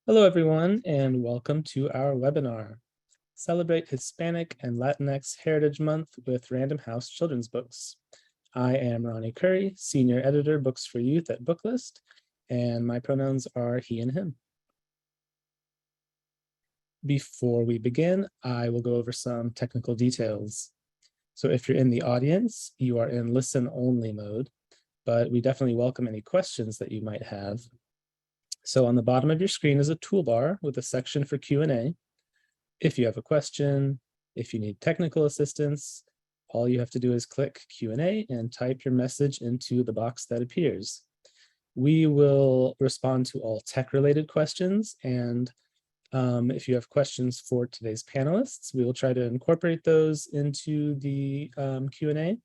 Hello, everyone, and welcome to our webinar, Celebrate Hispanic and Latinx Heritage Month with Random House Children's Books. I am Ronnie Curry, Senior Editor, Books for Youth at Booklist, and my pronouns are he and him. Before we begin, I will go over some technical details. So if you're in the audience, you are in listen-only mode, but we definitely welcome any questions that you might have. So on the bottom of your screen is a toolbar with a section for Q&A. If you have a question, if you need technical assistance, all you have to do is click Q&A and type your message into the box that appears. We will respond to all tech-related questions, and if you have questions for today's panelists, we will try to incorporate those into the Q&A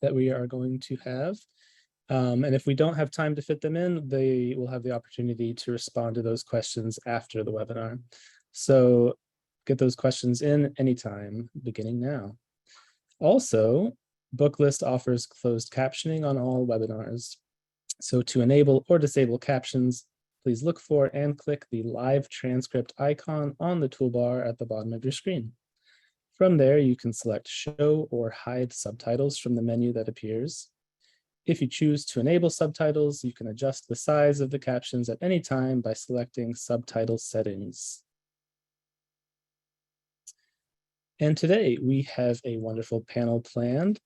that we are going to have. And if we don't have time to fit them in, they will have the opportunity to respond to those questions after the webinar. So get those questions in anytime, beginning now. Also, Booklist offers closed captioning on all webinars. So to enable or disable captions, please look for and click the live transcript icon on the toolbar at the bottom of your screen. From there, you can select show or hide subtitles from the menu that appears. If you choose to enable subtitles, you can adjust the size of the captions at any time by selecting subtitle settings. And today we have a wonderful panel planned,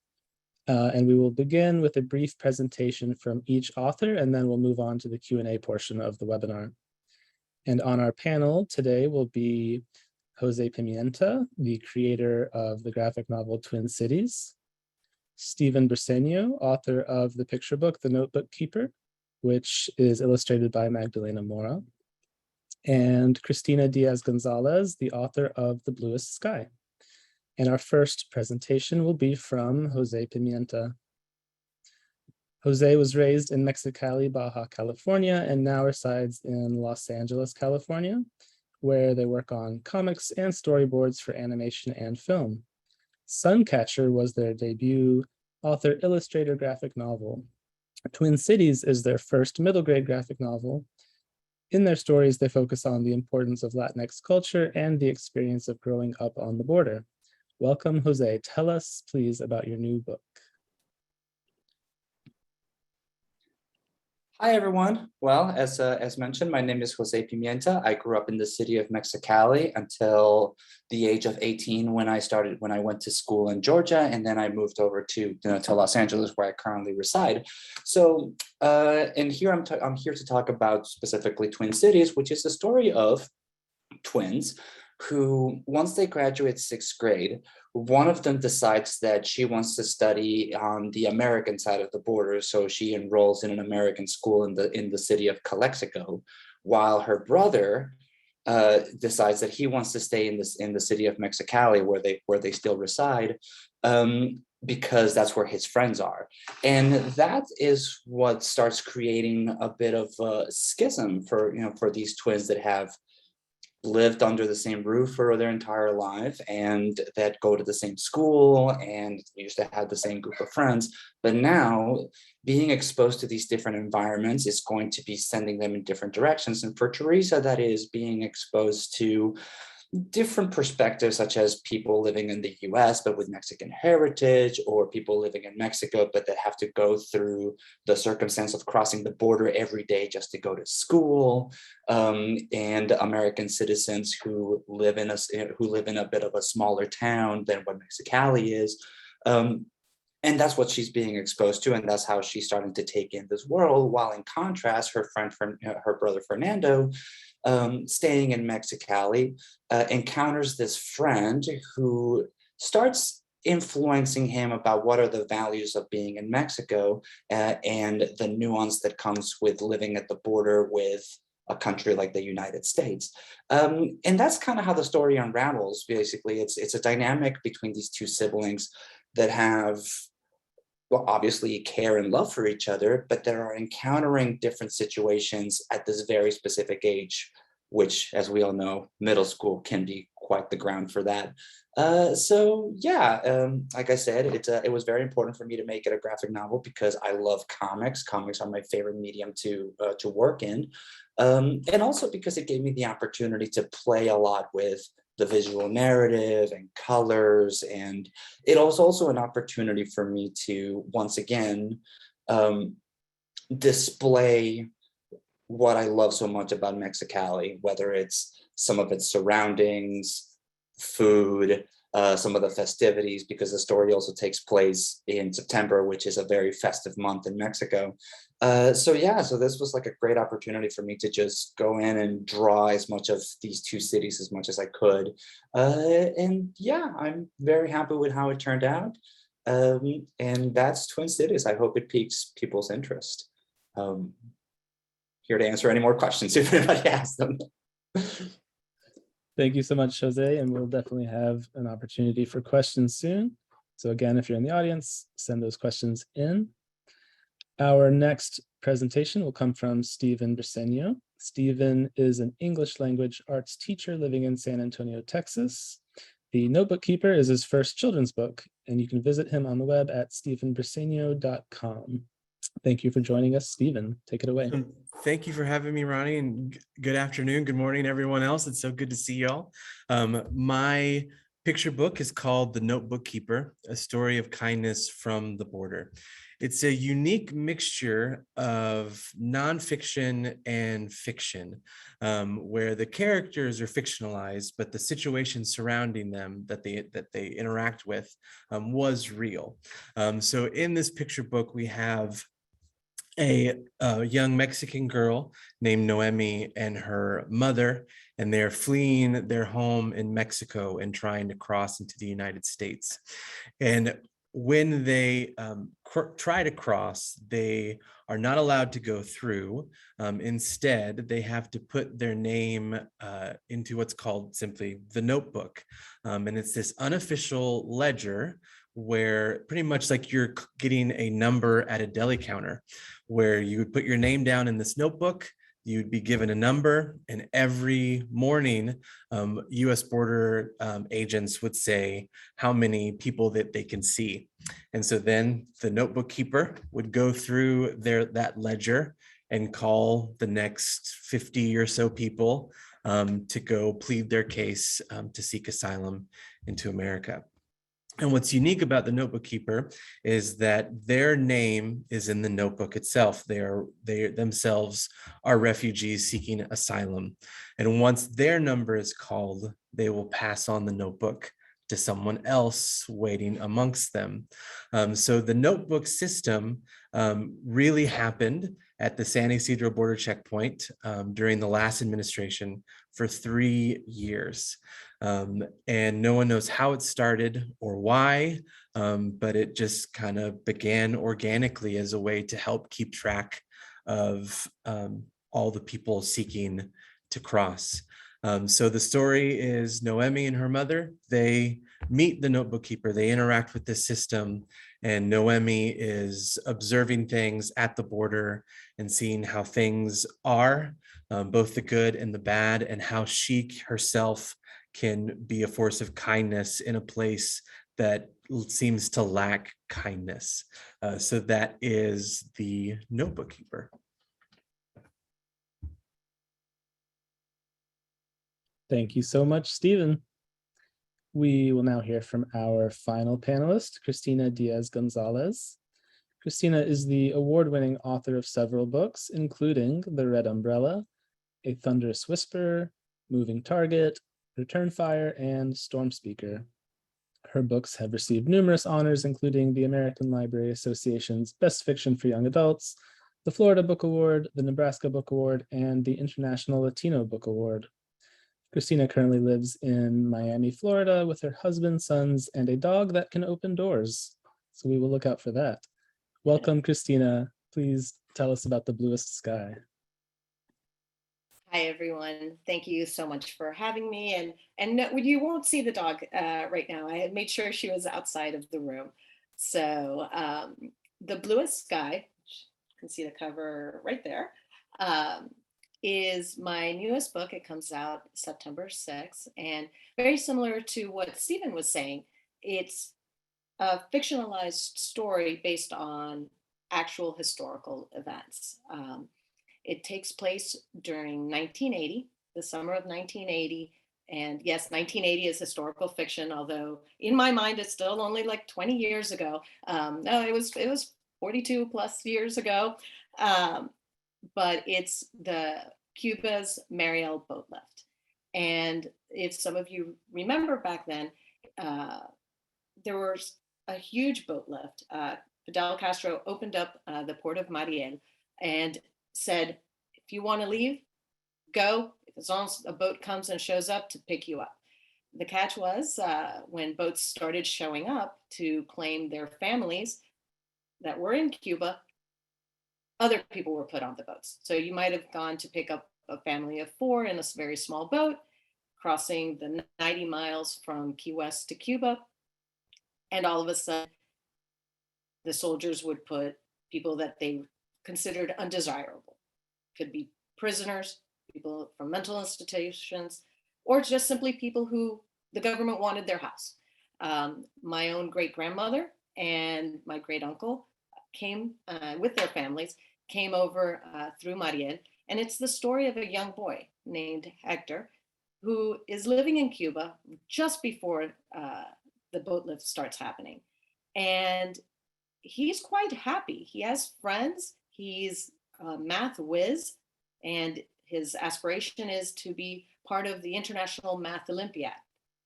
and we will begin with a brief presentation from each author, and then we'll move on to the Q&A portion of the webinar. And on our panel today will be Jose Pimienta, the creator of the graphic novel Twin Cities; Stephen Briseño, author of the picture book, The Notebook Keeper, which is illustrated by Magdalena Mora; and Christina Diaz Gonzalez, the author of The Bluest Sky. And our first presentation will be from Jose Pimienta. Jose was raised in Mexicali, Baja California, and now resides in Los Angeles, California, where they work on comics and storyboards for animation and film. Suncatcher was their debut author-illustrator graphic novel. Twin Cities is their first middle grade graphic novel. In their stories, they focus on the importance of Latinx culture and the experience of growing up on the border. Welcome, Jose. Tell us, please, about your new book. Hi, everyone. Well, as mentioned, my name is Jose Pimienta. I grew up in the city of Mexicali until the age of 18 when I went to school in Georgia, and then I moved over to Los Angeles, where I currently reside. So, and here I'm here to talk about specifically Twin Cities, which is the story of twins who, once they graduate 6th grade, one of them decides that she wants to study on the American side of the border. So she enrolls in an American school in the city of Calexico, while her brother decides that he wants to stay in the city of Mexicali, where they still reside, because that's where his friends are. And that is what starts creating a bit of a schism for these twins that have lived under the same roof for their entire life and that go to the same school and used to have the same group of friends. But now being exposed to these different environments is going to be sending them in different directions. And for Teresa, that is being exposed to different perspectives, such as people living in the US but with Mexican heritage, or people living in Mexico but that have to go through the circumstance of crossing the border every day just to go to school, and American citizens who live in a bit of a smaller town than what Mexicali is. And that's what she's being exposed to, and that's how she's starting to take in this world. While in contrast, her brother Fernando, staying in Mexicali, encounters this friend who starts influencing him about what are the values of being in Mexico, and the nuance that comes with living at the border with a country like the United States. And that's kind of how the story unravels. Basically, it's a dynamic between these two siblings that have, well, obviously care and love for each other, but they are encountering different situations at this very specific age, which, as we all know, middle school can be quite the ground for that. So yeah, like I said, it was very important for me to make it a graphic novel because I love comics. Comics are my favorite medium to work in. And also because it gave me the opportunity to play a lot with the visual narrative and colors. And it was also an opportunity for me to, once again, display what I love so much about Mexicali, whether it's some of its surroundings, food, some of the festivities, because the story also takes place in September, which is a very festive month in Mexico. So this was like a great opportunity for me to just go in and draw as much of these two cities as much as I could. And yeah, I'm very happy with how it turned out. And that's Twin Cities. I hope it piques people's interest. Here to answer any more questions if anybody has them. Thank you so much, Jose, and we'll definitely have an opportunity for questions soon. So again, if you're in the audience, send those questions in. Our next presentation will come from Stephen Briseño. Stephen is an English language arts teacher living in San Antonio, Texas. The Notebook Keeper is his first children's book, and you can visit him on the web at stephenbriseño.com. Thank you for joining us, Stephen. Take it away. Thank you for having me, Ronnie, and good afternoon, good morning, everyone else. It's so good to see y'all. My picture book is called The Notebook Keeper, a story of kindness from the border. It's a unique mixture of nonfiction and fiction, where the characters are fictionalized, but the situation surrounding them that they interact with was real. So in this picture book, we have a young Mexican girl named Noemi and her mother, and they're fleeing their home in Mexico and trying to cross into the United States. And when they try to cross, they are not allowed to go through. Instead, they have to put their name into what's called simply the notebook. And it's this unofficial ledger where pretty much like you're getting a number at a deli counter, where you would put your name down in this notebook, you'd be given a number, and every morning, US border agents would say how many people that they can see. And so then the notebook keeper would go through that ledger and call the next 50 or so people to go plead their case to seek asylum into America. And what's unique about the notebook keeper is that their name is in the notebook itself. They themselves are refugees seeking asylum. And once their number is called, they will pass on the notebook to someone else waiting amongst them. So the notebook system really happened at the San Ysidro border checkpoint during the last administration for 3 years. And no one knows how it started or why, but it just kind of began organically as a way to help keep track of all the people seeking to cross. So the story is Noemi and her mother, they meet the notebook keeper, they interact with the system, and Noemi is observing things at the border and seeing how things are, both the good and the bad, and how she herself can be a force of kindness in a place that seems to lack kindness. So that is the notebook keeper. Thank you so much, Stephen. We will now hear from our final panelist, Christina Diaz Gonzalez. Christina is the award-winning author of several books, including The Red Umbrella, A Thunderous Whisper, Moving Target, Return Fire, and Storm Speaker. Her books have received numerous honors, including the American Library Association's Best Fiction for Young Adults, the Florida Book Award, the Nebraska Book Award, and the International Latino Book Award. Christina currently lives in Miami, Florida, with her husband, sons, and a dog that can open doors. So we will look out for that. Welcome, Christina. Please tell us about the Bluest Sky. Hi, everyone. Thank you so much for having me. And no, you won't see the dog right now. I had made sure she was outside of the room. So the Bluest Sky, which you can see the cover right there, is my newest book. It comes out September 6th. And very similar to what Stephen was saying, it's a fictionalized story based on actual historical events. It takes place during 1980, the summer of 1980. And yes, 1980 is historical fiction, although in my mind, it's still only like 20 years ago. No, it was 42 plus years ago. But it's the Cuba's Marielle boat lift. And if some of you remember back then, there was a huge boat lift. Fidel Castro opened up the port of Marielle and said, if you want to leave, go, as long as a boat comes and shows up to pick you up. The catch was when boats started showing up to claim their families that were in Cuba, other people were put on the boats. So you might have gone to pick up a family of 4 in a very small boat, crossing the 90 miles from Key West to Cuba. And all of a sudden, the soldiers would put people that they considered undesirable. Could be prisoners, people from mental institutions, or just simply people who the government wanted their house. My own great-grandmother and my great-uncle came with their families, came over through Marielle. And it's the story of a young boy named Hector, who is living in Cuba just before the boat lift starts happening. And he's quite happy. He has friends. He's a math whiz. And his aspiration is to be part of the International Math Olympiad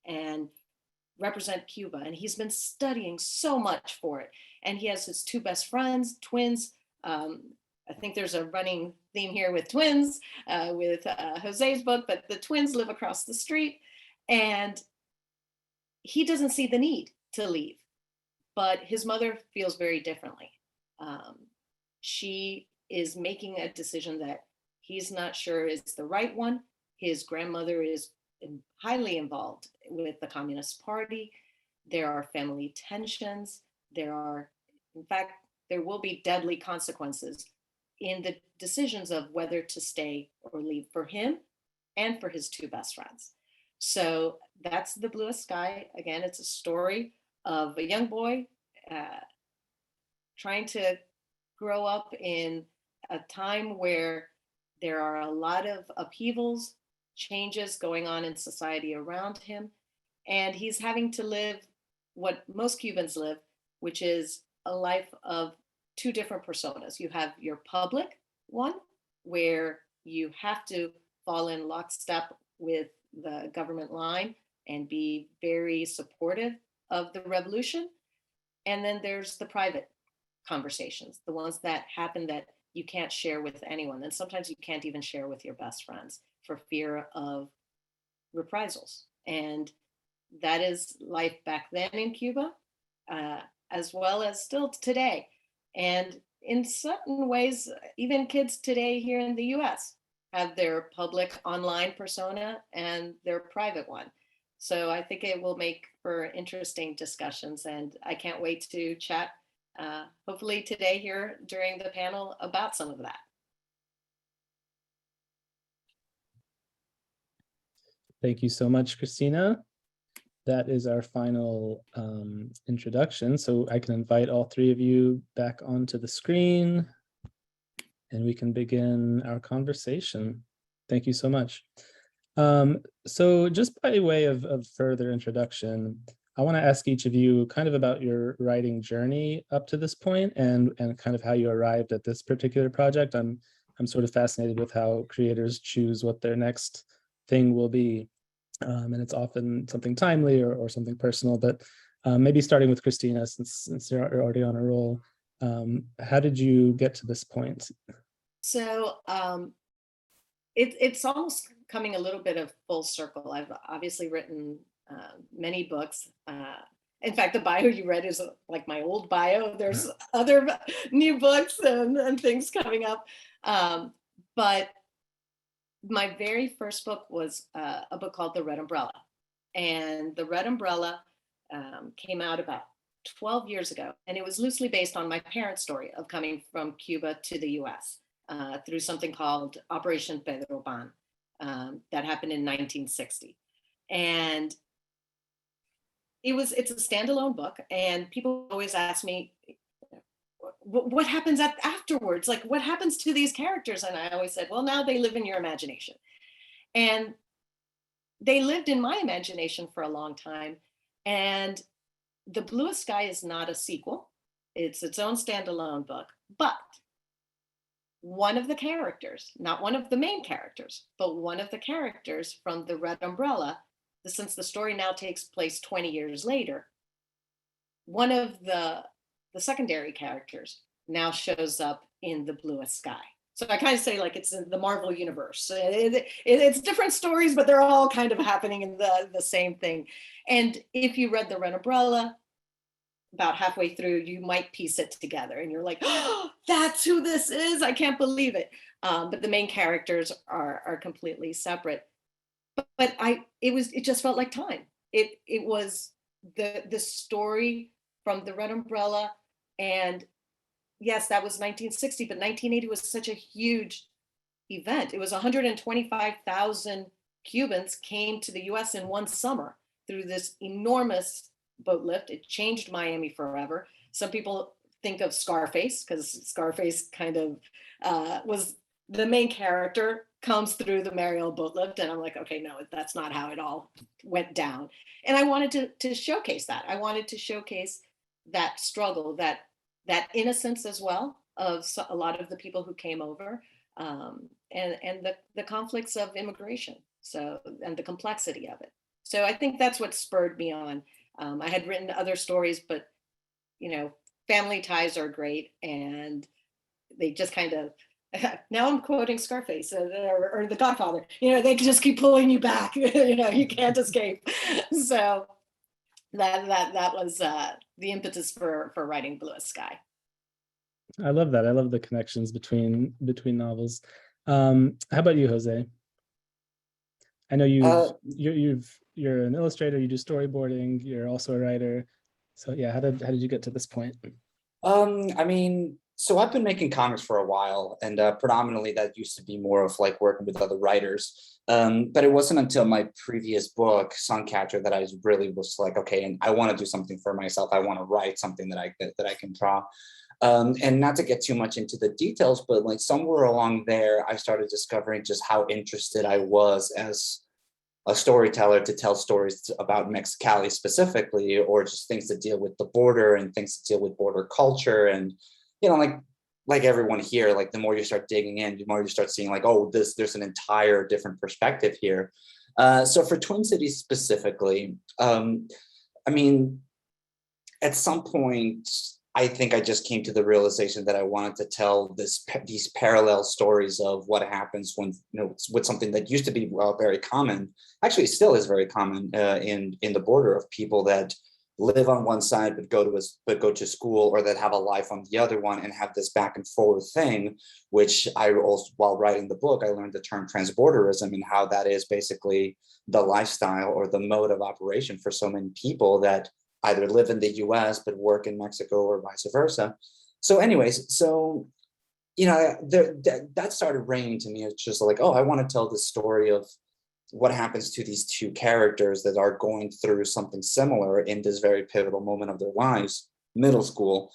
and represent Cuba. And he's been studying so much for it. And he has his 2 best friends, twins. I think there's a running theme here with twins, with Jose's book, but the twins live across the street. And he doesn't see the need to leave, but his mother feels very differently. She is making a decision that he's not sure is the right one. His grandmother is highly involved with the Communist Party. There are family tensions. In fact, there will be deadly consequences in the decisions of whether to stay or leave for him and for his 2 best friends. So that's The Bluest Sky. Again, it's a story of a young boy trying to grow up in a time where there are a lot of upheavals, changes going on in society around him. And he's having to live what most Cubans live, which is a life of 2 different personas. You have your public one, where you have to fall in lockstep with the government line and be very supportive of the revolution. And then there's the private conversations, the ones that happen that you can't share with anyone. And sometimes you can't even share with your best friends for fear of reprisals. And that is life back then in Cuba, as well as still today. And in certain ways, even kids today here in the US have their public online persona and their private one. So I think it will make for interesting discussions, and I can't wait to chat hopefully today here during the panel about some of that. Thank you so much, Christina. That is our final introduction. So I can invite all 3 of you back onto the screen and we can begin our conversation. Thank you so much. So just by way of further introduction, I want to ask each of you kind of about your writing journey up to this point and kind of how you arrived at this particular project. I'm sort of fascinated with how creators choose what their next thing will be. And it's often something timely or something personal, but maybe starting with Christina, since you're already on a roll, how did you get to this point? So it's almost coming a little bit of full circle. I've obviously written many books. In fact, the bio you read is like my old bio. There's other new books and things coming up. But my very first book was a book called The Red Umbrella. And The Red Umbrella came out about 12 years ago. And it was loosely based on my parents' story of coming from Cuba to the US through something called Operation Pedro Pan that happened in 1960. And it's a standalone book. And people always ask me, what happens afterwards? Like, what happens to these characters? And I always said, well, now they live in your imagination. And they lived in my imagination for a long time. And The Bluest Sky is not a sequel. It's its own standalone book. But one of the characters, not one of the main characters, but one of the characters from The Red Umbrella, since the story now takes place 20 years later, one of the secondary characters now shows up in The Bluest Sky. So I kind of say like it's in the Marvel universe. It's different stories, but they're all kind of happening in the same thing. And if you read The Red Umbrella, about halfway through, you might piece it together and you're like, oh, that's who this is. I can't believe it. But the main characters are completely separate. But it just felt like time. It was the story from The Red Umbrella. And yes, that was 1960, but 1980 was such a huge event. It was 125,000 Cubans came to the US in one summer through this enormous boat lift. It changed Miami forever. Some people think of Scarface because Scarface kind of was the main character, comes through the Marielle boat lift. And I'm like, okay, no, that's not how it all went down. And I wanted to showcase that. I wanted to showcase that struggle, that innocence as well of a lot of the people who came over, and the conflicts of immigration. So, and the complexity of it. So I think that's what spurred me on. I had written other stories, but family ties are great, and they just kind of, now I'm quoting Scarface or The Godfather, they just keep pulling you back, you can't escape. So that was the impetus for writing Bluest Sky. I love that. I love the connections between novels. How about you, Jose? I know you're an illustrator, you do storyboarding, you're also a writer. So yeah, how did you get to this point? So I've been making comics for a while, and predominantly that used to be more of like working with other writers. But it wasn't until my previous book, Suncatcher, that I really was like, okay, and I want to do something for myself. I want to write something that I can draw. And not to get too much into the details, but like somewhere along there, I started discovering just how interested I was as a storyteller to tell stories about Mexicali specifically, or just things that deal with the border and things that deal with border culture. And, like everyone here, like the more you start digging in, the more you start seeing like, oh, there's an entire different perspective here. So for Twin Cities specifically, at some point, I think I just came to the realization that I wanted to tell these parallel stories of what happens when, with something that used to be very common, actually still is very common in the border, of people that live on one side but go to school, or that have a life on the other one and have this back and forth thing, which I also, while writing the book, I learned the term transborderism and how that is basically the lifestyle or the mode of operation for so many people that either live in the US but work in Mexico or vice versa. So anyways, that started ringing to me. It's just like, oh, I want to tell the story of what happens to these two characters that are going through something similar in this very pivotal moment of their lives, middle school,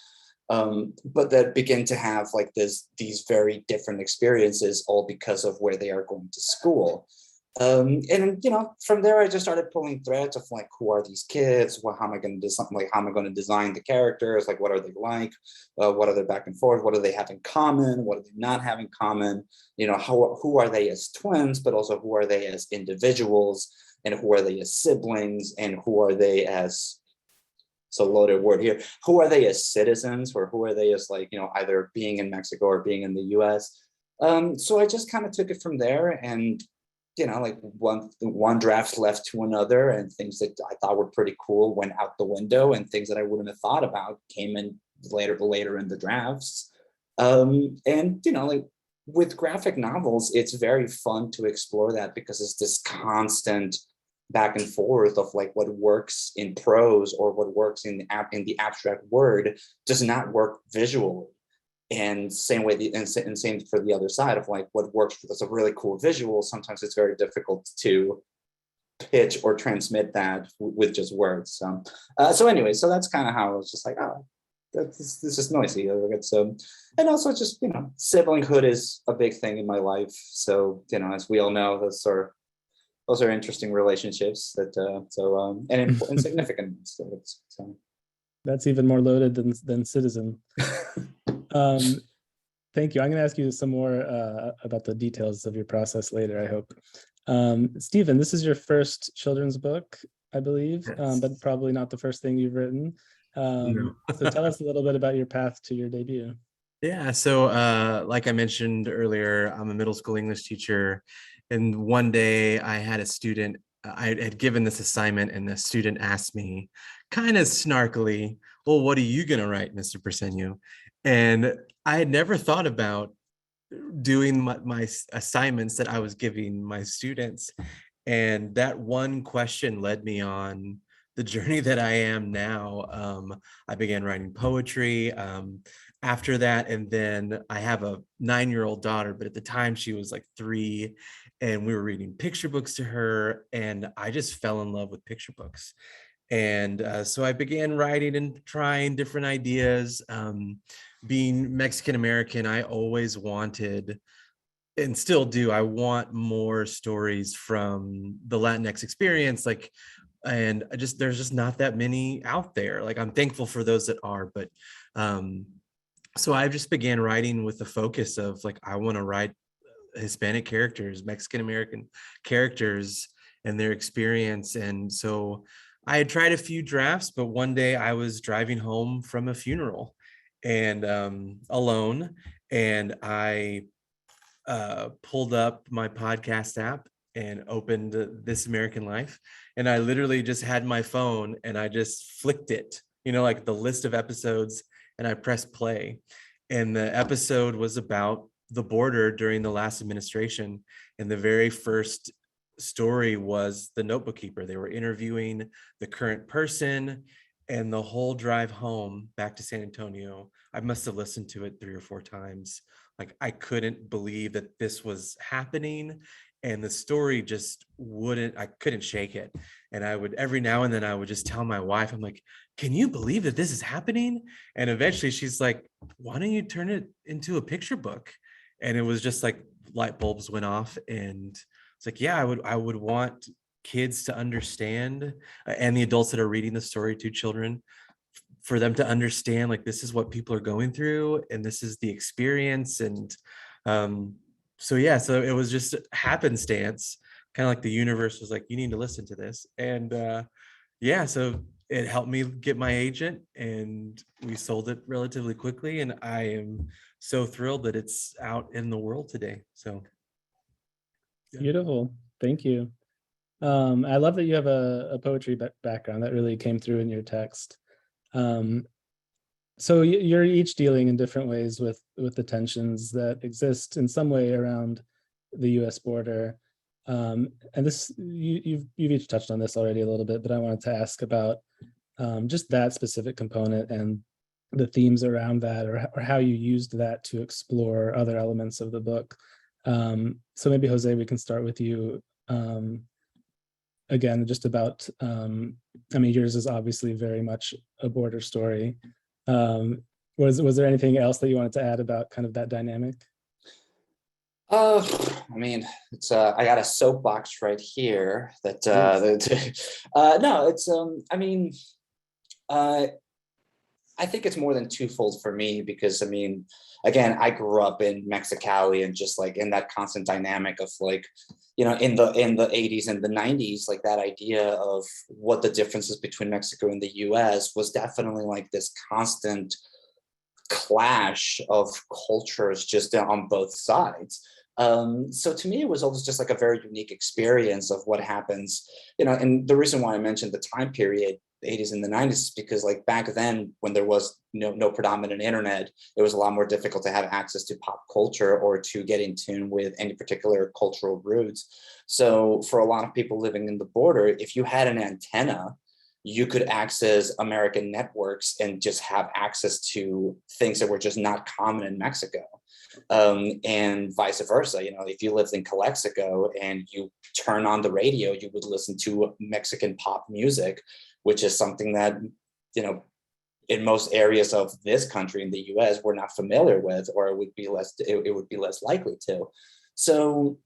but that begin to have like these very different experiences, all because of where they are going to school. And from there I just started pulling threads of like, who are these kids? How am I going to do something? Like, how am I going to design the characters? Like, what are they like? What are they back and forth? What do they have in common? What do they not have in common? Who are they as twins, but also who are they as individuals, and who are they as siblings, and who are they as, it's a loaded word here, who are they as citizens, or who are they as like, either being in Mexico or being in the US. So I just kind of took it from there, and like one draft left to another, and things that I thought were pretty cool went out the window, and things that I wouldn't have thought about came in later in the drafts. Like with graphic novels, it's very fun to explore that, because it's this constant back and forth of like what works in prose or what works in the abstract word does not work visually. And same way, and same for the other side of like what works as a really cool visual. Sometimes it's very difficult to pitch or transmit that with just words. So anyway, so that's kind of how I was just like, oh, this is noisy. It's and also just, siblinghood is a big thing in my life. So, as we all know, those are interesting relationships that and significant. So. That's even more loaded than Citizen. Thank you. I'm going to ask you some more about the details of your process later, I hope. Stephen, this is your first children's book, I believe, but probably not the first thing you've written. No. So tell us a little bit about your path to your debut. Yeah, so like I mentioned earlier, I'm a middle school English teacher. And one day I had a student, I had given this assignment, and the student asked me kind of snarkily, well, what are you going to write, Mr. Briseño? And I had never thought about doing my assignments that I was giving my students. And that one question led me on the journey that I am now. I began writing poetry after that. And then I have a 9-year-old daughter, but at the time she was like 3, and we were reading picture books to her. And I just fell in love with picture books. And so I began writing and trying different ideas. Being Mexican American, I always wanted, and still do, I want more stories from the Latinx experience. And there's just not that many out there. Like, I'm thankful for those that are, but so I just began writing with the focus of like, I want to write Hispanic characters, Mexican American characters, and their experience. And so I had tried a few drafts, but one day I was driving home from a funeral and alone, and I pulled up my podcast app and opened This American Life, and I literally just had my phone and I just flicked it, like the list of episodes, and I pressed play. And the episode was about the border during the last administration, and the very first story was the notebook keeper. They were interviewing the current person, and the whole drive home back to San Antonio, I must have listened to it 3 or 4 times. Like, I couldn't believe that this was happening, and the story just I couldn't shake it. And I would, every now and then I would just tell my wife, I'm like, can you believe that this is happening? And eventually she's like, why don't you turn it into a picture book? And it was just like light bulbs went off, and it's like, yeah, I would want kids to understand, and the adults that are reading the story to children, for them to understand, like, this is what people are going through, and this is the experience. And so it was just happenstance, kind of like the universe was like, you need to listen to this. And so it helped me get my agent, and we sold it relatively quickly, and I am so thrilled that it's out in the world today. So yeah. Beautiful. Thank you. I love that you have a poetry background that really came through in your text. So you're each dealing in different ways with the tensions that exist in some way around the U.S. border. And this, you've each touched on this already a little bit, but I wanted to ask about just that specific component and the themes around that, or how you used that to explore other elements of the book. So maybe, Jose, we can start with you. Again, just about, yours is obviously very much a border story. Was there anything else that you wanted to add about kind of that dynamic? It's I got a soapbox right here that no, it's I think it's more than twofold for me, because again, I grew up in Mexicali, and just like in that constant dynamic of like, in the 80s and the 90s, like that idea of what the differences between Mexico and the US was definitely like this constant clash of cultures just on both sides. So to me, it was always just like a very unique experience of what happens, and the reason why I mentioned the time period, the 80s and the 90s, is because like back then, when there was no predominant internet, it was a lot more difficult to have access to pop culture or to get in tune with any particular cultural roots. So for a lot of people living in the border, if you had an antenna, you could access American networks and just have access to things that were just not common in Mexico. And vice versa. If you lived in Calexico and you turn on the radio, you would listen to Mexican pop music, which is something that, in most areas of this country, in the US, we're not familiar with, or it would be less likely to. So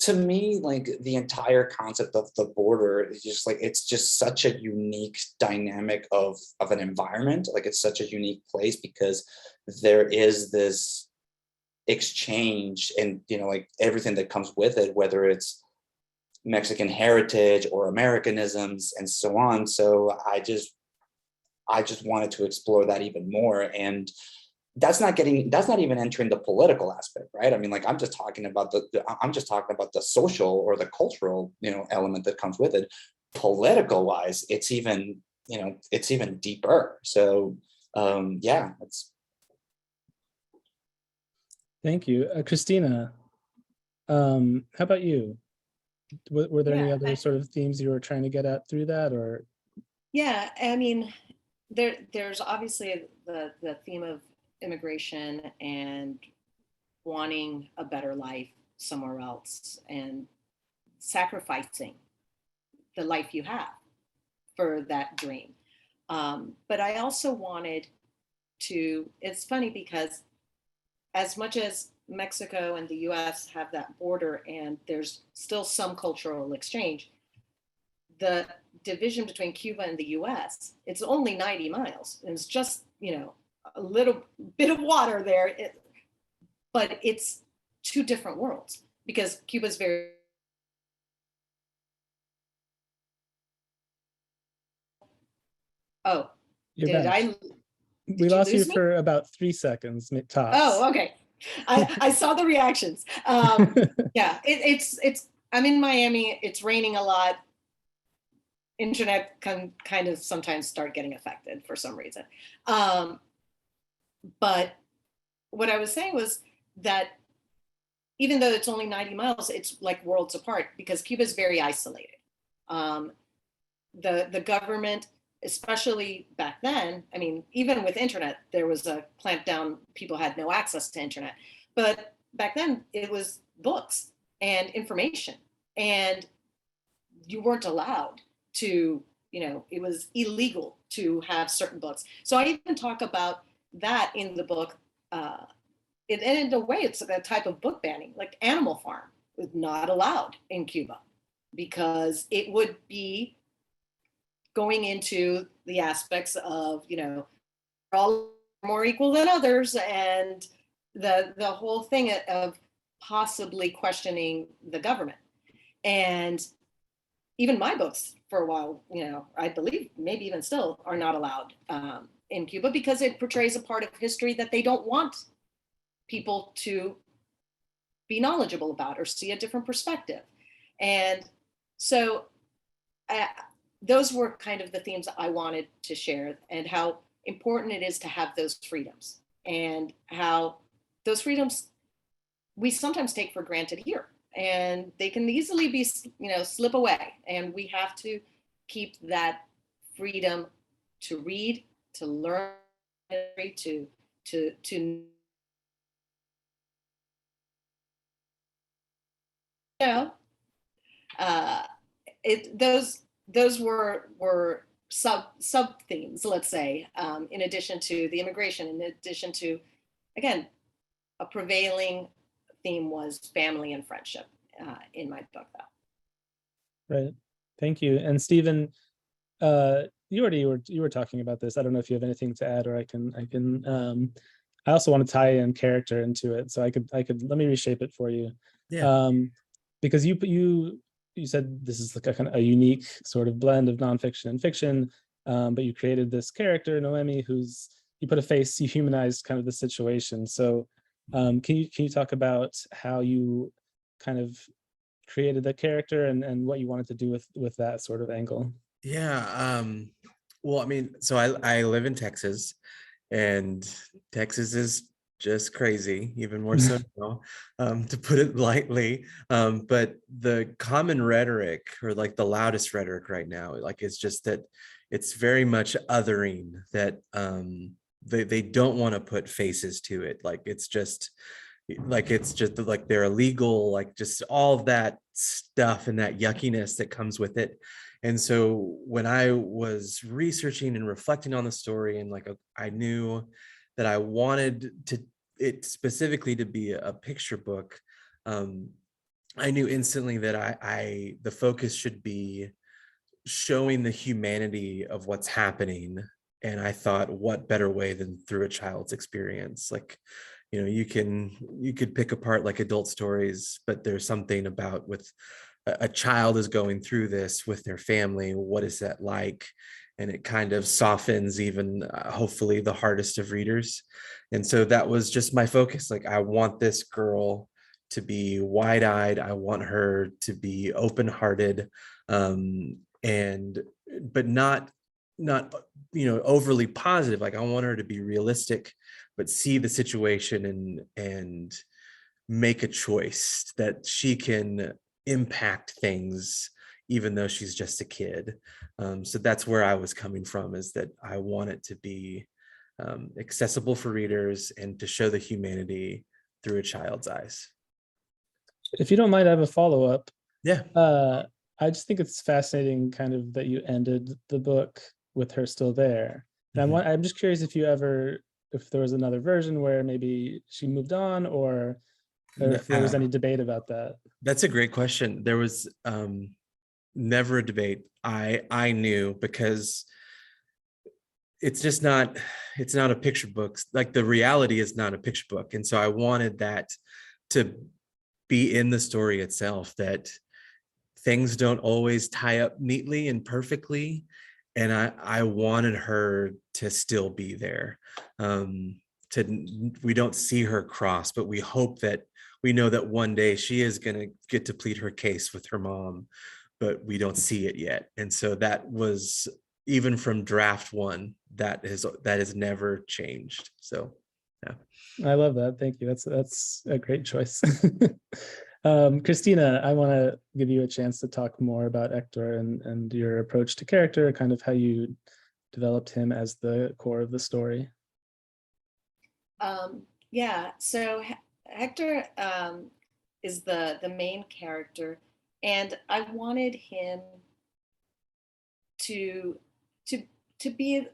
to me, like the entire concept of the border is just like, it's just such a unique dynamic of an environment. Like it's such a unique place because there is this exchange and, you know, like everything that comes with it, whether it's Mexican heritage or Americanisms and so on. So I just wanted to explore that even more. And that's not even entering the political aspect, right? I mean, like I'm just talking about the social or the cultural, you know, element that comes with it. Political wise, it's even deeper. So yeah, it's. Thank you. Christina, how about you? Were there any Yeah, other sort of themes you were trying to get at through that, or? Yeah, I mean, there's obviously the theme of immigration and wanting a better life somewhere else and sacrificing the life you have for that dream. But I also wanted to, it's funny because as much as Mexico and the US have that border and there's still some cultural exchange, the division between Cuba and the US, it's only 90 miles. And it's just, you know, a little bit of water there, but it's two different worlds because Cuba's very. Oh, You're did back. I? We you lost you lose me? for about 3 seconds, tops. Oh, okay. I saw the reactions. Yeah, it's. I'm in Miami. It's raining a lot. Internet can kind of sometimes start getting affected for some reason. But what I was saying was that even though it's only 90 miles, it's like worlds apart because Cuba is very isolated. The government, especially back then, I mean, even with internet, there was a clamp down, people had no access to internet. But back then it was books and information, and you weren't allowed to, you know, it was illegal to have certain books. So I even talk about that in the book. And in a way, it's a type of book banning, like Animal Farm was not allowed in Cuba because it would be going into the aspects of, you know, we're all more equal than others, and the whole thing of possibly questioning the government. And even my books for a while, you know, I believe maybe even still are not allowed in Cuba because it portrays a part of history that they don't want people to be knowledgeable about or see a different perspective. And so those were kind of the themes that I wanted to share, and how important it is to have those freedoms, and how those freedoms we sometimes take for granted here, and they can easily be, you know, slip away. And we have to keep that freedom to read, to learn, to you know, those were sub themes, let's say, in addition to the immigration, in addition to, again, a prevailing theme was family and friendship in my book, though. Right. Thank you. And Stephen, you were talking about this. I don't know if you have anything to add, or I can. I also want to tie in character into it, so I could let me reshape it for you. Yeah. Because you said this is like a kind of a unique sort of blend of nonfiction and fiction, but you created this character, Noemi, you put a face, you humanized kind of the situation. So can you talk about how you kind of created the character and what you wanted to do with that sort of angle? Yeah. Well, I mean, so I live in Texas, and Texas is just crazy, even more so now, to put it lightly. But the common rhetoric, or like the loudest rhetoric right now, like it's just that it's very much othering, that they don't want to put faces to it. Like it's just like they're illegal, like just all of that stuff and that yuckiness that comes with it. And so when I was researching and reflecting on the story, and like I knew that I wanted it specifically to be a picture book, I knew instantly that the focus should be showing the humanity of what's happening. And I thought, what better way than through a child's experience? Like, you could pick apart like adult stories, but there's something about with a child is going through this with their family. What is that like? And it kind of softens even hopefully the hardest of readers. And so that was just my focus. Like, I want this girl to be wide-eyed. I want her to be open-hearted, but not overly positive. Like, I want her to be realistic, but see the situation and make a choice that she can impact things even though she's just a kid. So that's where I was coming from, is that I want it to be accessible for readers and to show the humanity through a child's eyes. If you don't mind, I have a follow-up. Yeah. I just think it's fascinating kind of that you ended the book with her still there. And I'm just curious if there was another version where maybe she moved on, or if there was any debate about that. That's a great question. There was never a debate. I knew, because it's not a picture book. Like, the reality is not a picture book. And so I wanted that to be in the story itself, that things don't always tie up neatly and perfectly. And I wanted her to still be there. We don't see her cross, but we know that one day she is going to get to plead her case with her mom, but we don't see it yet. And so that was, even from draft one, that has never changed. So yeah. I love that. Thank you. That's a great choice. Christina, I want to give you a chance to talk more about Hector and your approach to character, kind of how you developed him as the core of the story. Yeah, so Hector is the main character, and I wanted him to be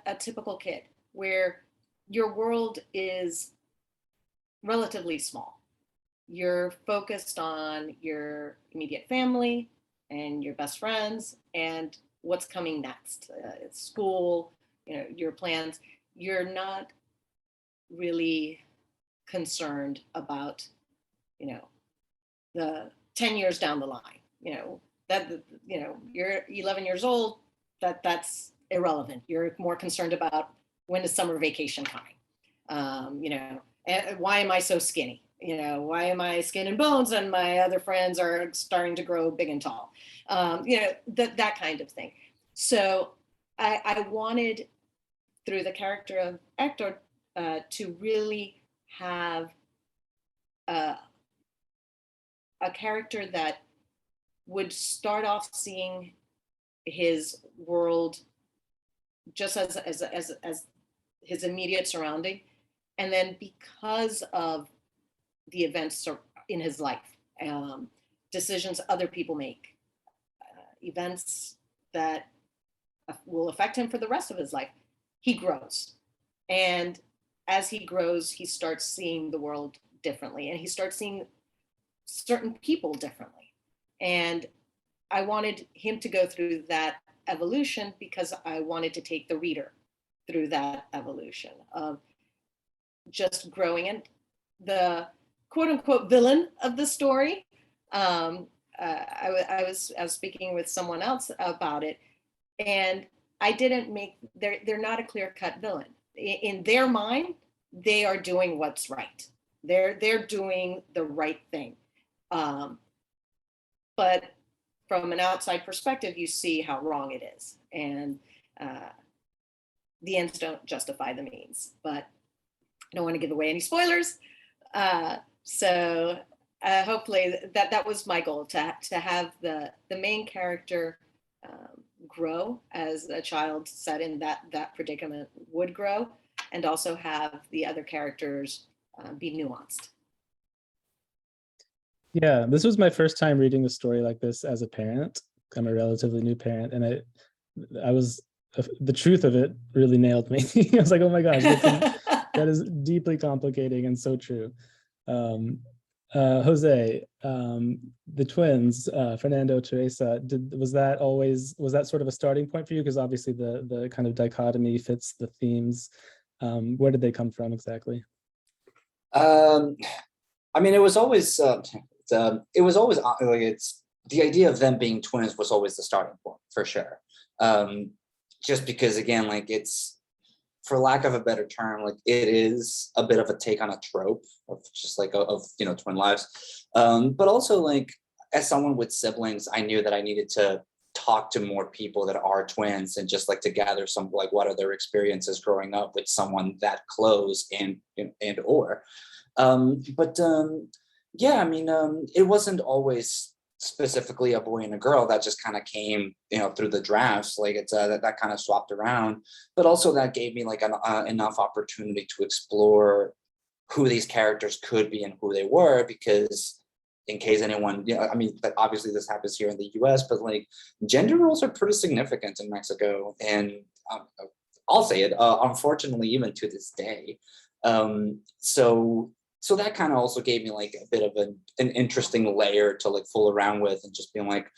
a typical kid, where your world is relatively small. You're focused on your immediate family and your best friends and what's coming next, school, your plans. You're not really concerned about, the 10 years down the line, you're 11 years old, that's irrelevant. You're more concerned about, when is summer vacation coming? And why am I so skinny? Why am I skin and bones and my other friends are starting to grow big and tall? That kind of thing. So I wanted, through the character of Hector, to really have a character that would start off seeing his world just as his immediate surrounding, and then because of the events in his life, decisions other people make, events that will affect him for the rest of his life, he grows. And as he grows, he starts seeing the world differently, and he starts seeing certain people differently. And I wanted him to go through that evolution because I wanted to take the reader through that evolution of just growing. And the quote unquote villain of the story, I was speaking with someone else about it, and I didn't make, they're not a clear-cut villain. In their mind, they are doing what's right. They're doing the right thing. But from an outside perspective, you see how wrong it is. And the ends don't justify the means. But I don't want to give away any spoilers. So hopefully that was my goal, to have the main character grow as a child set in that predicament would grow, and also have the other characters be nuanced. Yeah, this was my first time reading a story like this as a parent. I'm a relatively new parent, and I was the truth of it really nailed me. I was like, oh my gosh, that is deeply complicating and so true. Jose, the twins, Fernando, Teresa, was that sort of a starting point for you? Because obviously the kind of dichotomy fits the themes. Where did they come from exactly? I mean, it was always like it's the idea of them being twins was always the starting point for sure. Just because again, like it's, for lack of a better term, like it is a bit of a take on a trope of just like of twin lives. But also like as someone with siblings, I knew that I needed to talk to more people that are twins and just like to gather some like what are their experiences growing up with someone that close and or. Yeah, I mean, it wasn't always specifically a boy and a girl. That just kind of came, through the drafts. Like it's that kind of swapped around, but also that gave me like enough opportunity to explore who these characters could be and who they were. Because in case anyone, I mean, obviously this happens here in the U.S., but like gender roles are pretty significant in Mexico, and I'll say it, unfortunately, even to this day. So that kind of also gave me like a bit of an interesting layer to like fool around with, and just being like,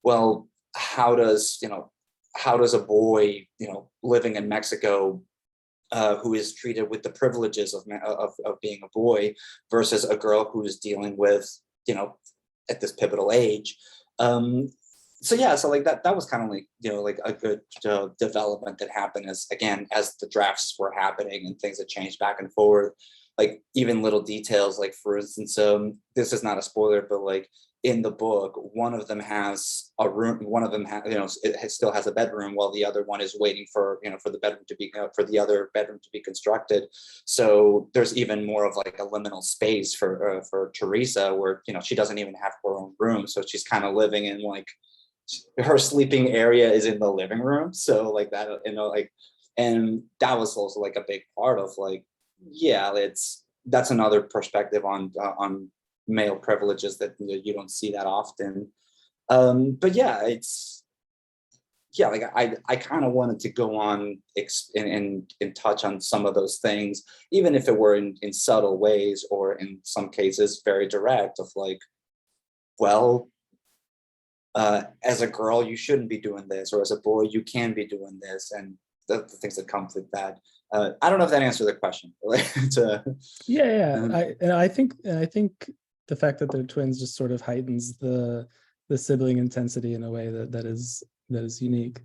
well, how does a boy, living in Mexico, who is treated with the privileges of being a boy, versus a girl who is dealing with, at this pivotal age. So yeah, so like that was kind of like, like a good development that happened as the drafts were happening and things that changed back and forth. Like even little details, like for instance, this is not a spoiler, but like in the book, one of them has a room, one of them still has a bedroom, while the other one is waiting for for the bedroom to be for the other bedroom to be constructed. So there's even more of like a liminal space for Teresa, where she doesn't even have her own room, so she's kind of living in like her sleeping area is in the living room. So like that, and that was also like a big part of like, yeah, that's another perspective on male privileges that you don't see that often. But yeah, like I kind of wanted to go on and touch on some of those things, even if it were in subtle ways, or in some cases very direct, of like, well, as a girl you shouldn't be doing this, or as a boy you can be doing this, and the things that come with that. I don't know if that answered the question. I think the fact that they're twins just sort of heightens the sibling intensity in a way that is unique.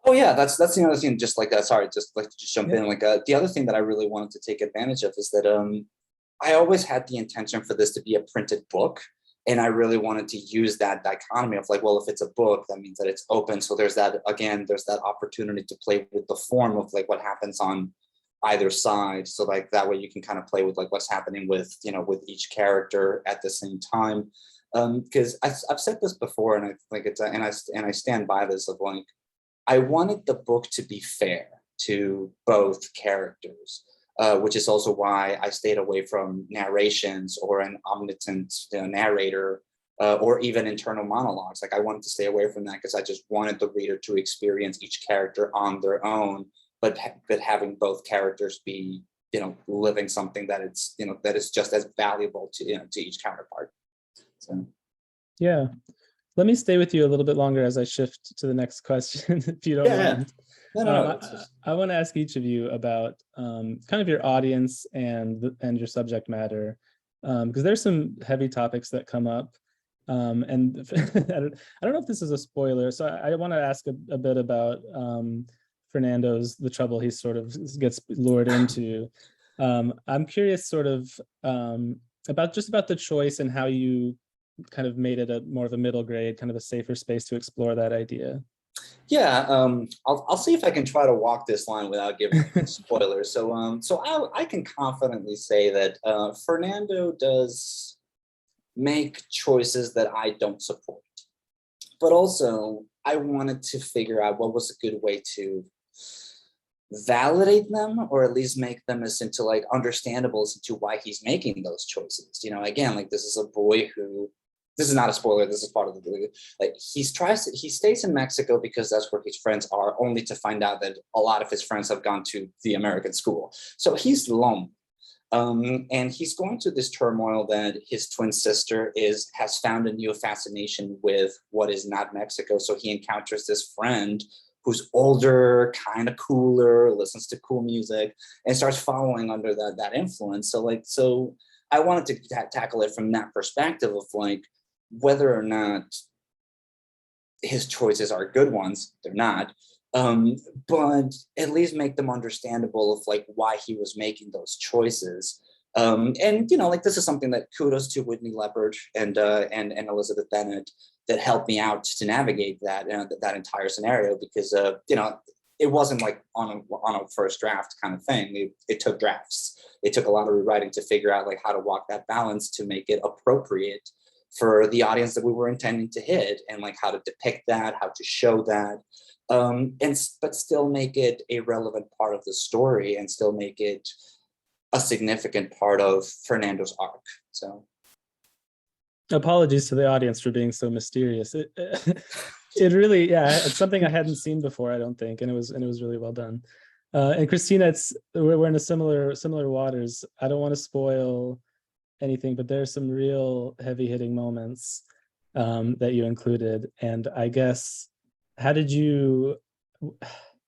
Oh yeah, that's the other thing. Just like sorry, just like to jump in. Like the other thing that I really wanted to take advantage of is that I always had the intention for this to be a printed book. And I really wanted to use that dichotomy of like, well, if it's a book, that means that it's open. So there's that opportunity to play with the form of like what happens on either side. So like that way you can kind of play with like what's happening with, with each character at the same time. Because I've said this before, and I think and I stand by this, of like, I wanted the book to be fair to both characters. Which is also why I stayed away from narrations or an omnipotent narrator, or even internal monologues. Like I wanted to stay away from that, because I just wanted the reader to experience each character on their own, but having both characters be, living something that it's, that is just as valuable to, to each counterpart. So. Yeah. Let me stay with you a little bit longer as I shift to the next question, if you don't mind. No. I want to ask each of you about kind of your audience and your subject matter, because there's some heavy topics that come up, and I don't know if this is a spoiler, so I want to ask a bit about Fernando's, the trouble he sort of gets lured into. I'm curious sort of about the choice and how you kind of made it more of a middle grade, kind of a safer space to explore that idea. Yeah, I'll see if I can try to walk this line without giving spoilers. So I can confidently say that Fernando does make choices that I don't support, but also I wanted to figure out what was a good way to validate them, or at least make them as into like understandable as to why he's making those choices. Again, like this is this is not a spoiler, this is part of the, like, he stays in Mexico because that's where his friends are, only to find out that a lot of his friends have gone to the American school. So he's lonely. And he's going through this turmoil that his twin sister has found a new fascination with what is not Mexico. So he encounters this friend who's older, kind of cooler, listens to cool music, and starts following under that influence. So I wanted to tackle it from that perspective of like, whether or not his choices are good ones, they're not, but at least make them understandable of like why he was making those choices. And you know, like, this is something that kudos to Whitney Leopard and Elizabeth Bennett that helped me out to navigate that that entire scenario, because you know, it wasn't like on a first draft kind of thing. It took drafts. It took a lot of rewriting to figure out like how to walk that balance to make it appropriate for the audience that we were intending to hit, and like how to depict that, how to show that, but still make it a relevant part of the story and still make it a significant part of Fernando's arc. So apologies to the audience for being so mysterious. It really, yeah, it's something I hadn't seen before, I don't think, and it was really well done. And Christina, we're in a similar waters. I don't want to spoil anything, but there's some real heavy-hitting moments that you included. And I guess, how did you?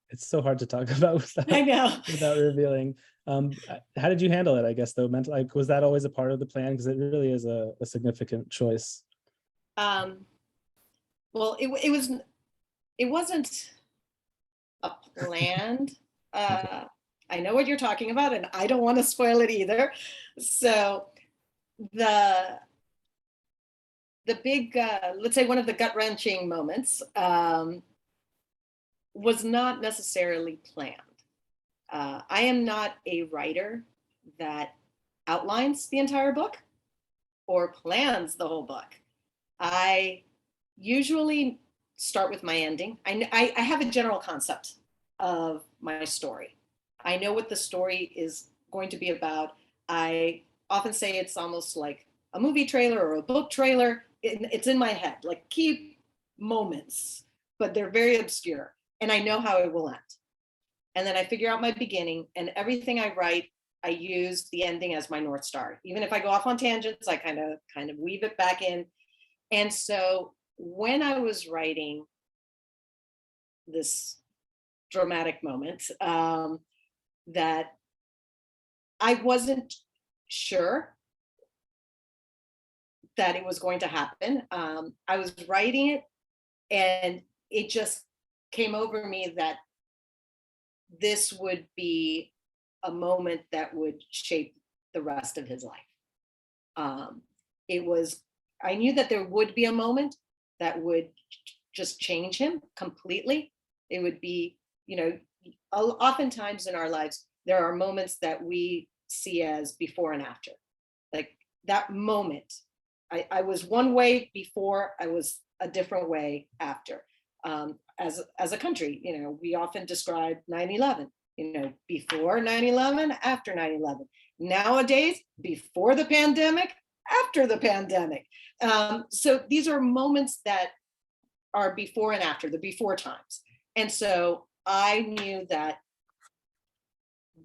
It's so hard to talk about without revealing. How did you handle it? I guess though, like, was that always a part of the plan? Because it really is a significant choice. Well, it wasn't a planned. I know what you're talking about, and I don't want to spoil it either. So the big, let's say one of the gut-wrenching moments was not necessarily planned. I am not a writer that outlines the entire book or plans the whole book. I usually start with my ending. I have a general concept of my story. I know what the story is going to be about. I often say it's almost like a movie trailer or a book trailer. It's in my head, like key moments, but they're very obscure. And I know how it will end. And then I figure out my beginning, and everything I write, I use the ending as my North Star. Even if I go off on tangents, I kind of weave it back in. And so when I was writing this dramatic moment, that I wasn't sure that it was going to happen. I was writing it, and it just came over me that this would be a moment that would shape the rest of his life. I knew that there would be a moment that would just change him completely. It would be, you know, oftentimes in our lives, there are moments that we see as before and after. Like that moment, I was one way before, I was a different way after. As a country, you know, we often describe 9/11, you know, before 9/11, after 9/11. Nowadays, before the pandemic, after the pandemic. So these are moments that are before and after, the before times. And so I knew that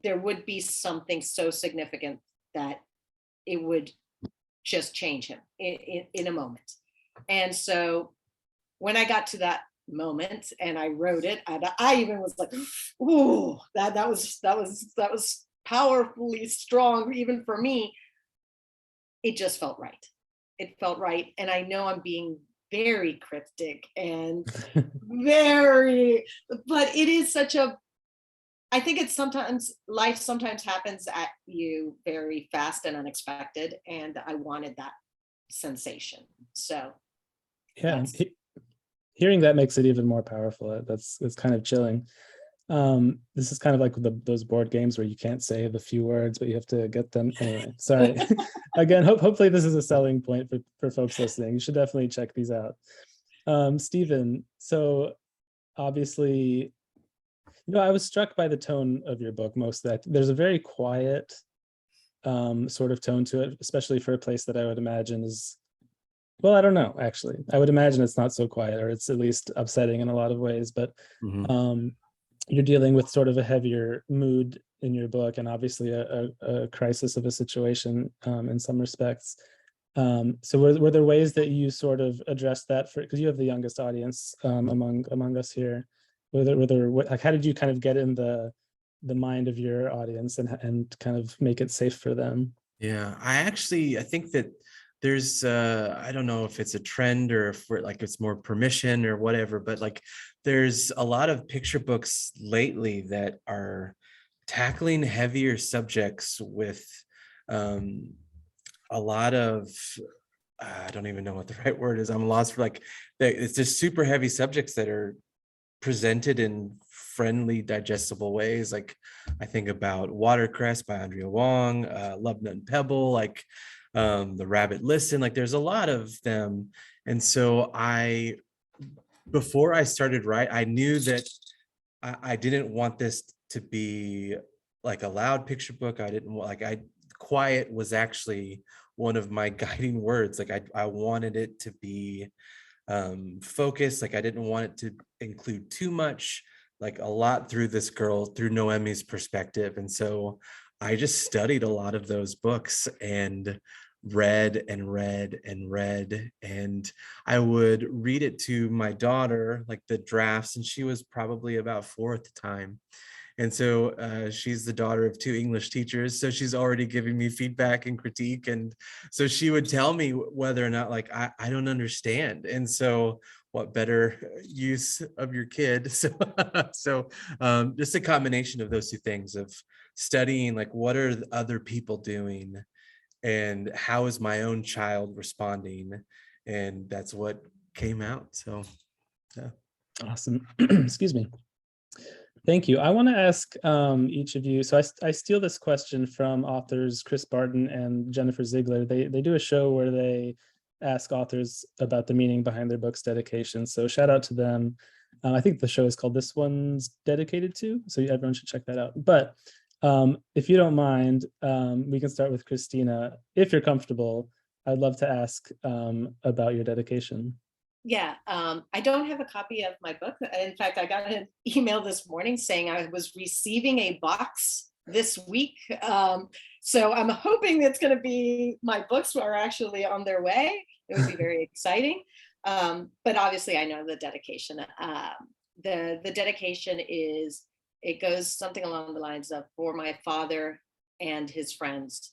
there would be something so significant that it would just change him in a moment. And so when I got to that moment and I wrote it, I even was like, ooh, that was powerfully strong, even for me. It just felt right. It felt right. And I know I'm being very cryptic and but it is such a, I think it's life sometimes happens at you very fast and unexpected. And I wanted that sensation. So yeah, hearing that makes it even more powerful. It's kind of chilling. This is kind of like those board games where you can't say the few words, but you have to get them. Anyway, sorry. Again, hopefully this is a selling point for folks listening. You should definitely check these out. Stephen, so obviously, you know, I was struck by the tone of your book most. That there's a very quiet sort of tone to it, especially for a place that I would imagine is Well, I don't know, actually. I would imagine it's not so quiet, or it's at least upsetting in a lot of ways, but you're dealing with sort of a heavier mood in your book, and obviously a crisis of a situation in some respects. So were there ways that you sort of addressed that, for, because you have the youngest audience among us here? Like, how did you kind of get in the mind of your audience and kind of make it safe for them? Yeah, I think that there's I don't know if it's a trend or if like it's more permission or whatever, but like there's a lot of picture books lately that are tackling heavier subjects with a lot of I don't even know what the right word is. I'm lost for like it's just super heavy subjects that are presented in friendly, digestible ways. Like I think about Watercress by Andrea Wong, Love Nut and Pebble, like The Rabbit Listen, like there's a lot of them. And so before I started writing, I knew that I didn't want this to be like a loud picture book. I didn't want, quiet was actually one of my guiding words. Like I wanted it to be focused. Like I didn't want it to include too much, like a lot through this girl, through Noemi's perspective. And so I just studied a lot of those books and read and read and read. And I would read it to my daughter, like the drafts, and she was probably about 4 at the time. And so she's the daughter of 2 English teachers. So she's already giving me feedback and critique. And so she would tell me whether or not, like, I don't understand. And so what better use of your kid? So just a combination of those 2 things of studying, like, what are the other people doing and how is my own child responding? And that's what came out. So, yeah. Awesome. Excuse me. Thank you. I want to ask each of you. So I steal this question from authors Chris Barton and Jennifer Ziegler. They do a show where they ask authors about the meaning behind their book's dedication. So shout out to them. I think the show is called This One's Dedicated To, so everyone should check that out. But if you don't mind, we can start with Christina. If you're comfortable, I'd love to ask about your dedication. Yeah, I don't have a copy of my book. In fact, I got an email this morning saying I was receiving a box this week. So I'm hoping it's going to be, my books are actually on their way. It would be very exciting. But obviously I know the dedication. The dedication is, it goes something along the lines of, for my father and his friends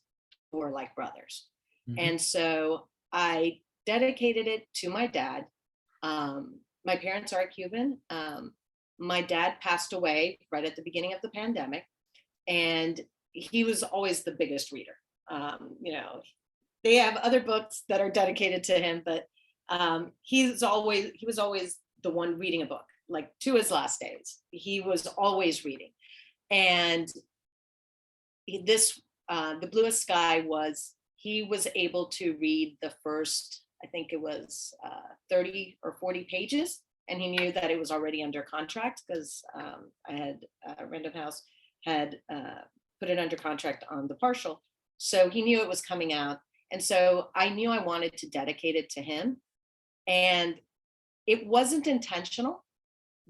who are like brothers. Mm-hmm. And so I dedicated it to my dad. My parents are Cuban. My dad passed away right at the beginning of the pandemic, and he was always the biggest reader. They have other books that are dedicated to him, but he was always the one reading a book, like to his last days. He was always reading. And the Bluest Sky he was able to read the first, I think it was 30 or 40 pages, and he knew that it was already under contract because I had Random House had put it under contract on the partial. So he knew it was coming out. And so I knew I wanted to dedicate it to him. And it wasn't intentional,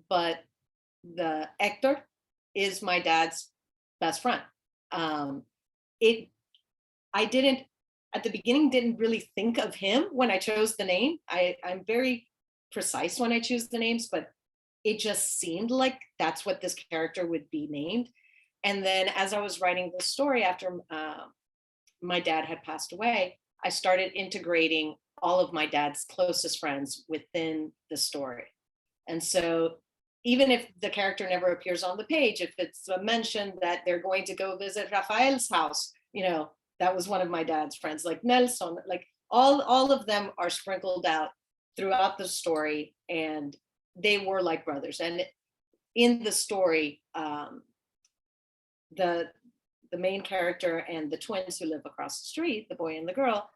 but the Hector is my dad's best friend. At the beginning, didn't really think of him when I chose the name. I'm very precise when I choose the names, but it just seemed like that's what this character would be named. And then as I was writing the story after my dad had passed away, I started integrating all of my dad's closest friends within the story. And so even if the character never appears on the page, if it's a mention that they're going to go visit Rafael's house, that was one of my dad's friends, like Nelson, like all of them are sprinkled out throughout the story, and they were like brothers. And in the story, the main character and the twins who live across the street, the boy and the girl,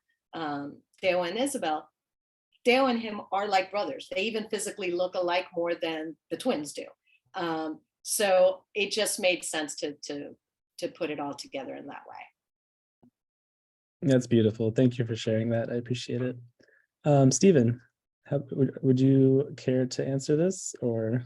Deo and Isabel, Deo and him are like brothers. They even physically look alike more than the twins do. So it just made sense to put it all together in that way. That's beautiful. Thank you for sharing that. I appreciate it. Stephen, would you care to answer this or?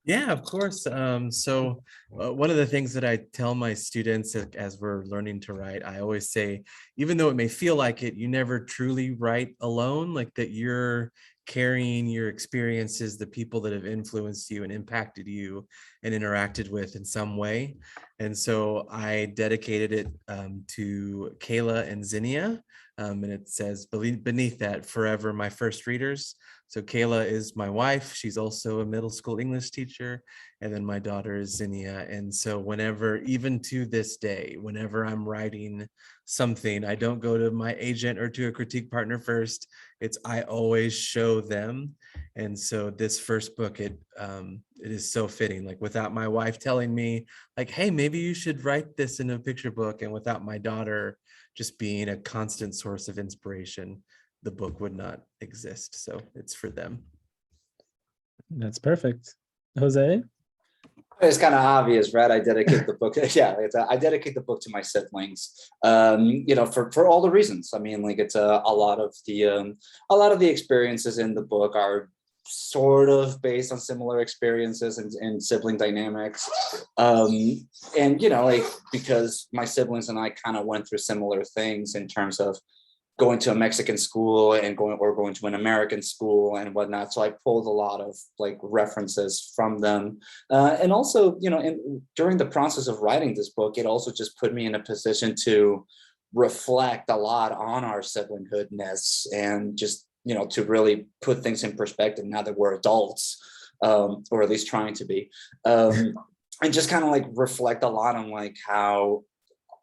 Yeah, of course. So one of the things that I tell my students as we're learning to write, I always say, even though it may feel like it, you never truly write alone, like that you're carrying your experiences, the people that have influenced you and impacted you and interacted with in some way. And so I dedicated it to Kayla and Zinnia. And it says beneath that, forever my first readers. So Kayla is my wife. She's also a middle school English teacher. And then my daughter is Zinnia. And so whenever, even to this day, whenever I'm writing something, I don't go to my agent or to a critique partner first. I always show them. And so this first book, it is so fitting, like without my wife telling me like, hey, maybe you should write this in a picture book. And without my daughter just being a constant source of inspiration, the book would not exist. So it's for them. That's perfect. Jose? It's kind of obvious, right? I dedicate the book. Yeah, I dedicate the book to my siblings. For all the reasons. I mean, like it's a lot of the experiences in the book are sort of based on similar experiences and sibling dynamics. Because my siblings and I kind of went through similar things in terms of going to a Mexican school and going to an American school and whatnot. So I pulled a lot of like references from them. And also, during the process of writing this book, it also just put me in a position to reflect a lot on our siblinghoodness and just, to really put things in perspective now that we're adults, or at least trying to be, and just kind of like reflect a lot on like how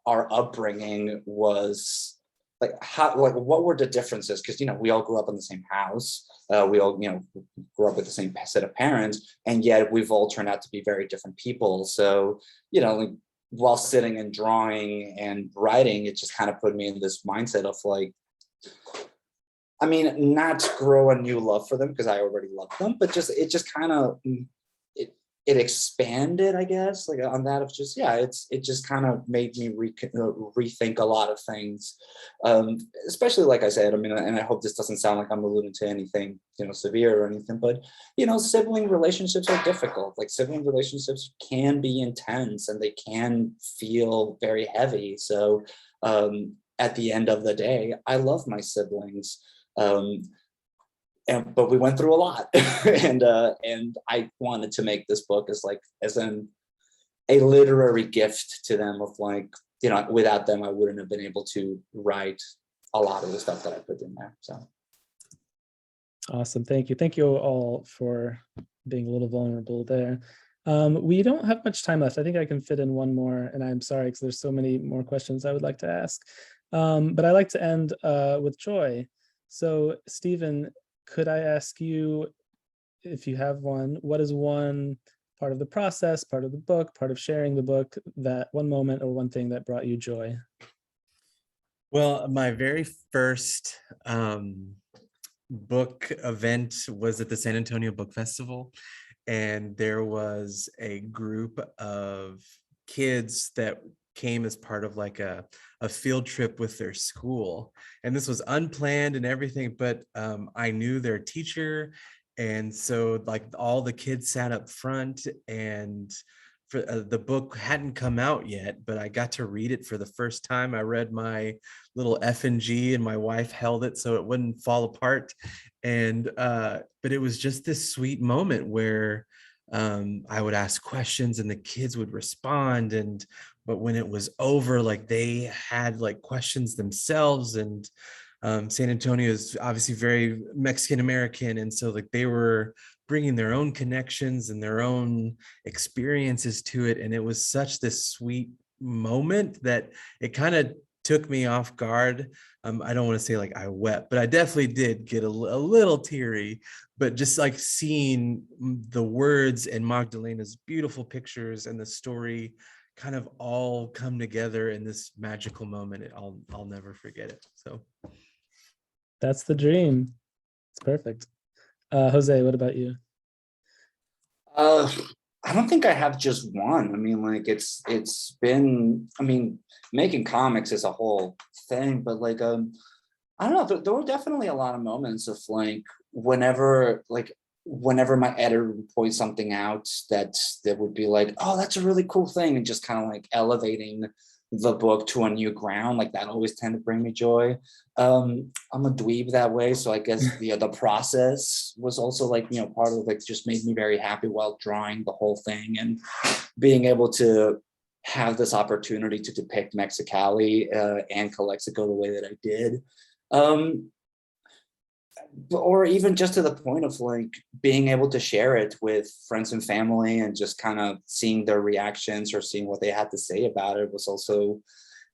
our upbringing was, what were the differences? Because we all grew up in the same house, we all grew up with the same set of parents, and yet we've all turned out to be very different people. So while sitting and drawing and writing, it just kind of put me in this mindset of like, I mean, not to grow a new love for them because I already love them, but it just kind of it expanded, I guess, like on that of just, it just kind of made me rethink a lot of things, especially like I said, I mean, and I hope this doesn't sound like I'm alluding to anything, severe or anything, but, sibling relationships are difficult. Like sibling relationships can be intense and they can feel very heavy. So at the end of the day, I love my siblings. But we went through a lot, and I wanted to make this book as a literary gift to them of like, without them, I wouldn't have been able to write a lot of the stuff that I put in there. So. Awesome. Thank you. Thank you all for being a little vulnerable there. We don't have much time left. I think I can fit in one more, and I'm sorry because there's so many more questions I would like to ask. But I like to end with joy. So Stephen, could I ask you, if you have one, what is one part of the process, part of the book, part of sharing the book, that one moment or one thing that brought you joy? Well, my very first book event was at the San Antonio Book Festival. And there was a group of kids that came as part of like a field trip with their school, and this was unplanned and everything, but I knew their teacher, and so like all the kids sat up front, and for the book hadn't come out yet, but I got to read it for the first time. I read my little F&G and my wife held it so it wouldn't fall apart, and but it was just this sweet moment where I would ask questions and the kids would respond, but when it was over, like they had like questions themselves, and San Antonio is obviously very Mexican American, and so like they were bringing their own connections and their own experiences to it, and it was such this sweet moment that it kind of took me off guard. I don't want to say like I wept, but I definitely did get a little teary, but just like seeing the words and Magdalena's beautiful pictures and the story kind of all come together in this magical moment, I'll never forget it. So that's the dream. It's perfect. Jose, what about you? I don't think I have just one. I mean, like it's been, I mean, making comics is a whole thing, but like I don't know, there were definitely a lot of moments of like, whenever my editor would point something out that would be like, oh, that's a really cool thing, and just kind of like elevating the book to a new ground, like that always tend to bring me joy. I'm a dweeb that way, so I guess the process was also like, part of like just made me very happy while drawing the whole thing, and being able to have this opportunity to depict Mexicali and Calexico the way that I did. Or even just to the point of like being able to share it with friends and family, and just kind of seeing their reactions or seeing what they had to say about it was also,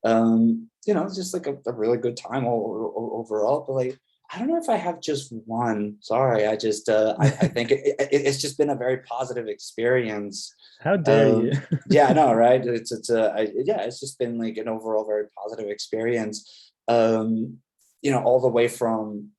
just like a really good time overall. But like, I don't know if I have just one. Sorry, I just I think it's just been a very positive experience. How dare you? Yeah, I know, right? It's just been like an overall very positive experience. All the way from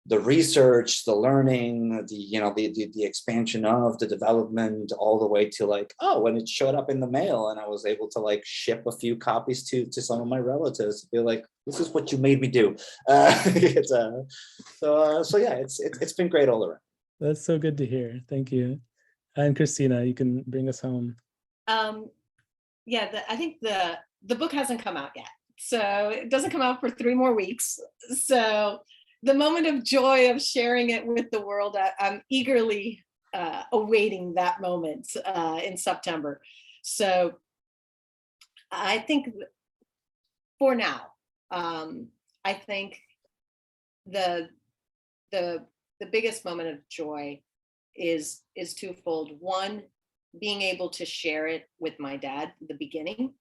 the research, the learning, the expansion of the development, all the way to like, oh, when it showed up in the mail and I was able to like ship a few copies to some of my relatives to be like, this is what you made me do. So yeah, it's been great all around. That's so good to hear. Thank you. And Christina, you can bring us home. Yeah, I think the book hasn't come out yet. So it doesn't come out for 3 more weeks. So the moment of joy of sharing it with the world, I'm eagerly awaiting that moment in September. So I think for now, I think the biggest moment of joy is twofold. One, being able to share it with my dad, the beginning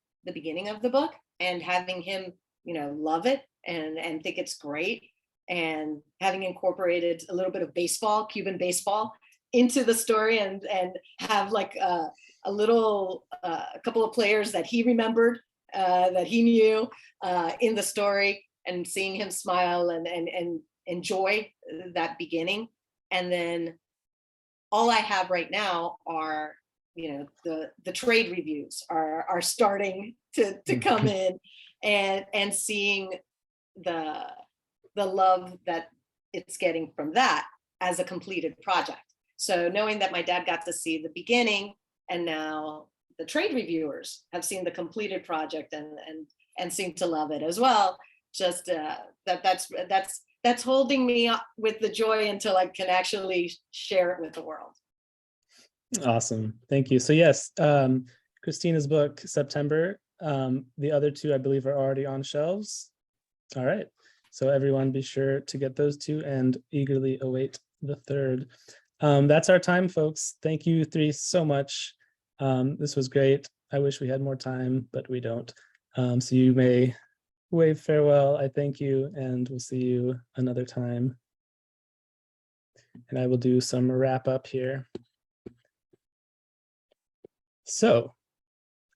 of the book, and having him, love it and think it's great, and having incorporated a little bit of baseball, Cuban baseball, into the story, and have like a couple of players that he remembered, that he knew in the story, and seeing him smile and enjoy that beginning. And then all I have right now are, the trade reviews are starting to come in, and seeing the love that it's getting from that as a completed project. So knowing that my dad got to see the beginning, and now the trade reviewers have seen the completed project and seem to love it as well, just that's holding me up with the joy until I can actually share it with the world. Awesome. Thank you. So yes, Christina's book, September. The other 2, I believe, are already on shelves. All right. So everyone be sure to get those 2 and eagerly await the 3rd. That's our time, folks. Thank you 3 so much. This was great. I wish we had more time, but we don't. So you may wave farewell. I thank you, and we'll see you another time. And I will do some wrap up here. So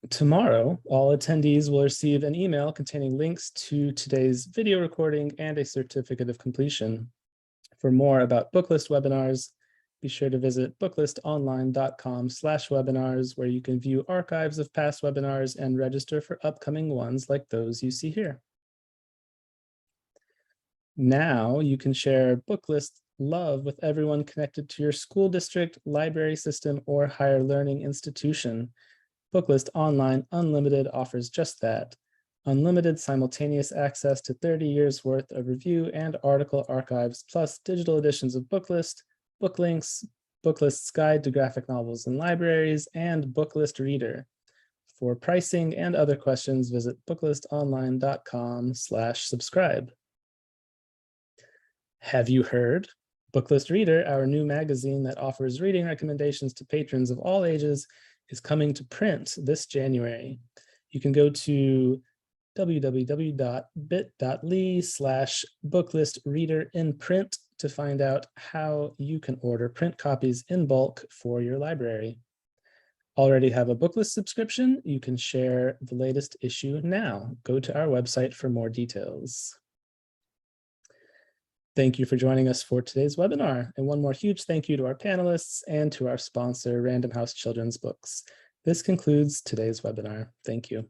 tomorrow, all attendees will receive an email containing links to today's video recording and a certificate of completion. For more about Booklist webinars, be sure to visit booklistonline.com/webinars, where you can view archives of past webinars and register for upcoming ones like those you see here. Now you can share Booklist love with everyone connected to your school district, library system, or higher learning institution. Booklist Online Unlimited offers just that. Unlimited simultaneous access to 30 years worth of review and article archives, plus digital editions of Booklist, book links, Booklist Sky to graphic novels and libraries, and Booklist Reader. For pricing and other questions, visit booklistonline.com/subscribe. Have you heard? Booklist Reader, our new magazine that offers reading recommendations to patrons of all ages, is coming to print this January. You can go to www.bit.ly/booklistreaderinprint to find out how you can order print copies in bulk for your library. Already have a Booklist subscription? You can share the latest issue now. Go to our website for more details. Thank you for joining us for today's webinar. And one more huge thank you to our panelists and to our sponsor, Random House Children's Books. This concludes today's webinar. Thank you.